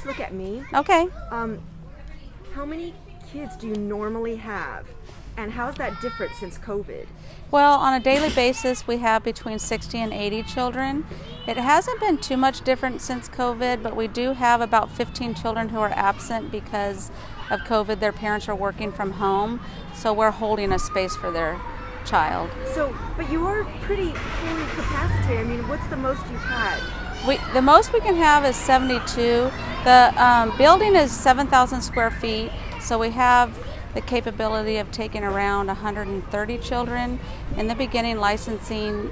just look at me. Okay. How many kids do you normally have? And how's that different since COVID? Well, on a daily basis, we have between 60 and 80 children. It hasn't been too much different since COVID, but we do have about 15 children who are absent because of COVID. Their parents are working from home, so we're holding a space for their child. So, but you are pretty fully capacitated. I mean, what's the most you've had? The most we can have is 72. The building is 7,000 square feet, so we have the capability of taking around 130 children. In the beginning licensing,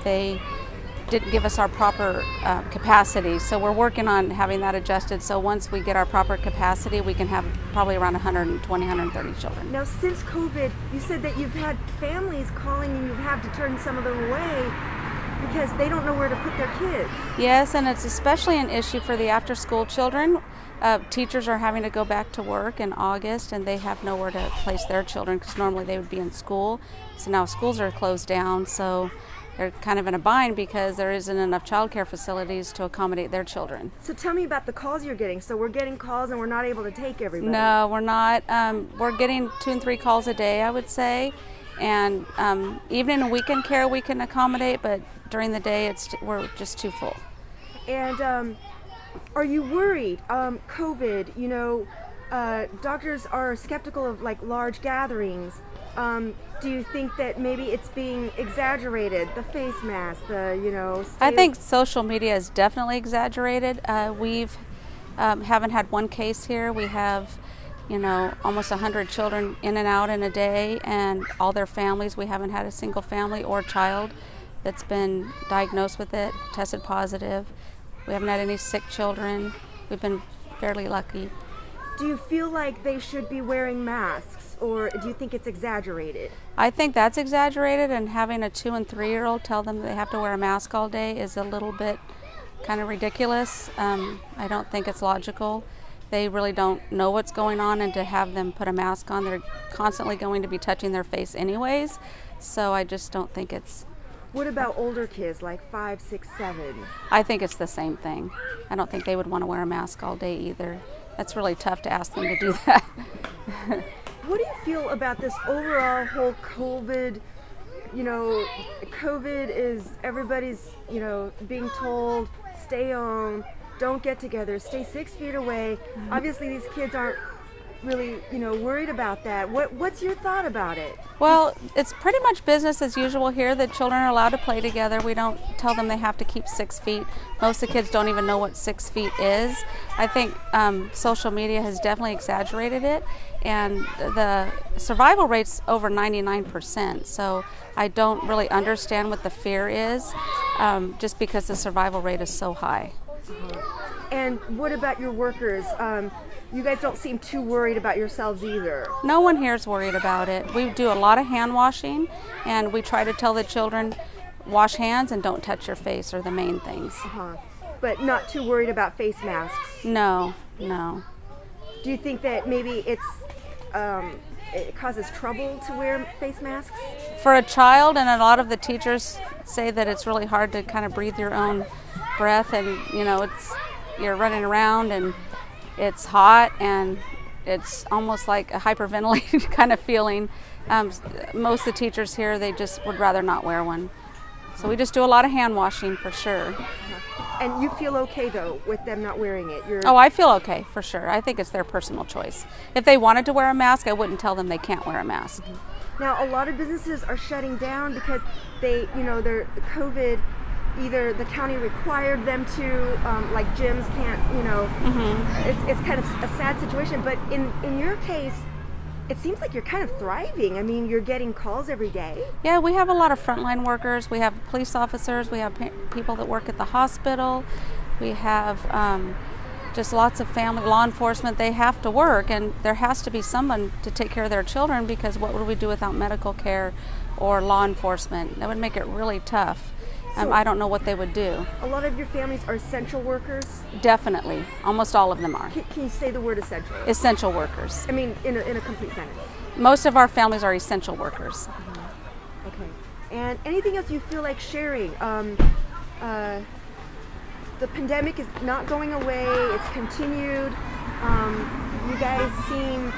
they didn't give us our proper capacity, so we're working on having that adjusted. So once we get our proper capacity, we can have probably around 120, 130 children. Now, since COVID, you said that you've had families calling and you've had to turn some of them away because they don't know where to put their kids. Yes, and it's especially an issue for the after-school children. Teachers are having to go back to work in August, and they have nowhere to place their children because normally they would be in school. So now schools are closed down, so they're kind of in a bind because there isn't enough childcare facilities to accommodate their children. So tell me about the calls you're getting. So we're getting calls and we're not able to take everybody. No, we're not. We're getting 2 and 3 calls a day, I would say. And evening and weekend care we can accommodate, but during the day we're just too full. And are you worried? COVID, you know, doctors are skeptical of like large gatherings. Do you think that maybe it's being exaggerated? The face mask, I think social media is definitely exaggerated. We've haven't had one case here. We have, almost 100 children in and out in a day, and all their families. We haven't had a single family or child that's been diagnosed with it, tested positive. We haven't had any sick children. We've been fairly lucky. Do you feel like they should be wearing masks, or do you think it's exaggerated? I think that's exaggerated, and having a 2 and 3-year-old tell them they have to wear a mask all day is a little bit kind of ridiculous. I don't think it's logical. They really don't know what's going on, and to have them put a mask on, they're constantly going to be touching their face anyways, so I just don't think it's... What about older kids, like 5, 6, 7? I think it's the same thing. I don't think they would want to wear a mask all day either. That's really tough to ask them to do that. What do you feel about this overall whole COVID? COVID is everybody's, being told, stay home, don't get together, stay 6 feet away. Mm-hmm. Obviously, these kids aren't really, worried about that. What's your thought about it? Well, it's pretty much business as usual here. The children are allowed to play together. We don't tell them they have to keep 6 feet. Most of the kids don't even know what 6 feet is. I think social media has definitely exaggerated it, and the survival rate's over 99%. So I don't really understand what the fear is, just because the survival rate is so high. And what about your workers? You guys don't seem too worried about yourselves either. No one here is worried about it. We do a lot of hand washing, and we try to tell the children, wash hands and don't touch your face are the main things. But not too worried about face masks? No. Do you think that maybe it causes trouble to wear face masks? For a child, and a lot of the teachers say that it's really hard to kind of breathe your own breath, and you're running around and it's hot and it's almost like a hyperventilated kind of feeling. Most of the teachers here, they just would rather not wear one. So we just do a lot of hand washing for sure. And you feel okay though with them not wearing it? Oh, I feel okay for sure. I think it's their personal choice. If they wanted to wear a mask, I wouldn't tell them they can't wear a mask. Now, a lot of businesses are shutting down because they're COVID. Either the county required them to, like gyms can't, it's kind of a sad situation. But in your case, it seems like you're kind of thriving. I mean, you're getting calls every day. Yeah, we have a lot of frontline workers. We have police officers. We have people that work at the hospital. We have just lots of family, law enforcement. They have to work, and there has to be someone to take care of their children, because what would we do without medical care or law enforcement? That would make it really tough. So I don't know what they would do. A lot of your families are essential workers? Definitely. Almost all of them are. Can you say the word essential? Essential workers. I mean, in a complete sentence. Most of our families are essential workers. Okay. And anything else you feel like sharing? the pandemic is not going away. It's continued. You guys seem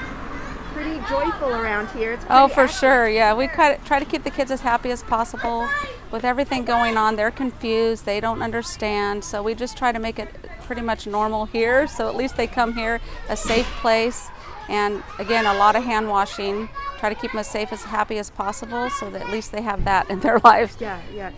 pretty joyful around here. It's Oh, pretty for active. sure. Yeah, we try to keep the kids as happy as possible. With everything going on, they're confused. They don't understand. So we just try to make it pretty much normal here. So at least they come here, a safe place. And again, a lot of hand washing. Try to keep them as safe, as happy as possible, so that at least they have that in their lives. Yeah, yeah.